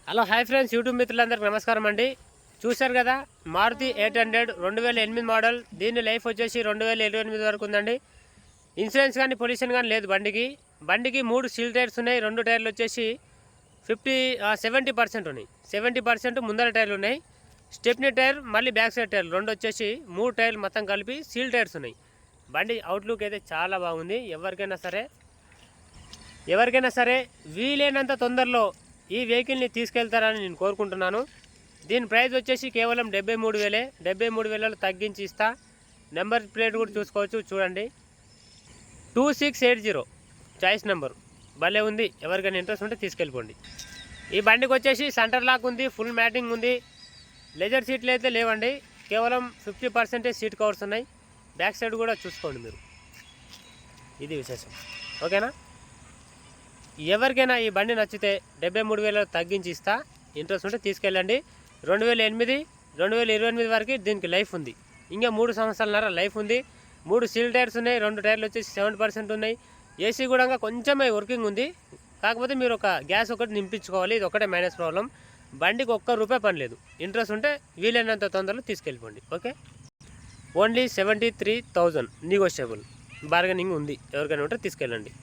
Hello hi friends, YouTube మిత్రులందరికీ నమస్కారం అండి. చూశారు కదా, మారుతి 800 2008 మోడల్. దీని లైఫ్ వచ్చేసి 2028 వరకు ఉందండి. ఇన్సూరెన్స్ కానీ పొల్యూషన్ కానీ లేదు బండికి 3 సీల్ టైర్స్ ఉన్నాయి. 2 టైర్లు వచ్చేసి 70% ఉన్నాయి. 70% ముందర టైర్లు ఉన్నాయి. స్టెప్నీ టైర్ మళ్ళీ బ్యాక్ సైడ్ టైర్లు 2 వచ్చేసి 3 టైర్లు మొత్తం కలిపి సీల్ టైర్స్ ఉన్నాయి. బండి అవుట్లుక్ అయితే చాలా బాగుంది. ఎవరికైనా సరే వీలైనంత తొందరలో ఈ వెహికల్ని తీసుకెళ్తారని నేను కోరుకుంటున్నాను. దీని ప్రైస్ వచ్చేసి కేవలం 73,000. 73,000 తగ్గించి ఇస్తా. నెంబర్ ప్లేట్ కూడా చూసుకోవచ్చు, చూడండి. 2680 చాయిస్ నెంబర్ భలే ఉంది. ఎవరికైనా ఇంట్రెస్ట్ ఉంటే తీసుకెళ్ళిపోండి. ఈ బండికి వచ్చేసి సెంటర్ లాక్ ఉంది, ఫుల్ మ్యాటింగ్ ఉంది. లెజర్ సీట్లు అయితే లేవండి, కేవలం 50% సీట్ కవర్స్ ఉన్నాయి. బ్యాక్ సైడ్ కూడా చూసుకోండి మీరు. ఇది విశేషం, ఓకేనా. ఎవరికైనా ఈ బండి నచ్చితే 73,000 తగ్గించి ఇస్తా. ఇంట్రెస్ట్ ఉంటే తీసుకెళ్ళండి. 2008 2028 వరకు దీనికి లైఫ్ ఉంది. ఇంకా 3 సంవత్సరాలన్నర లైఫ్ ఉంది. 3 సీల్ టైర్స్ ఉన్నాయి. 2 టైర్లు వచ్చేసి 70% ఉన్నాయి. ఏసీ కూడా కొంచెమే వర్కింగ్ ఉంది. కాకపోతే మీరు ఒక గ్యాస్ ఒకటి నింపించుకోవాలి. ఇది ఒకటే మైనస్ ప్రాబ్లం. బండికి ₹1 పని లేదు. ఇంట్రెస్ట్ ఉంటే వీలైనంత తొందరలో తీసుకెళ్ళిపోండి, ఓకే. ఓన్లీ 73,000 నెగోషియబుల్, బార్గెనింగ్ ఉంది. ఎవరికైనా ఉంటే తీసుకెళ్ళండి.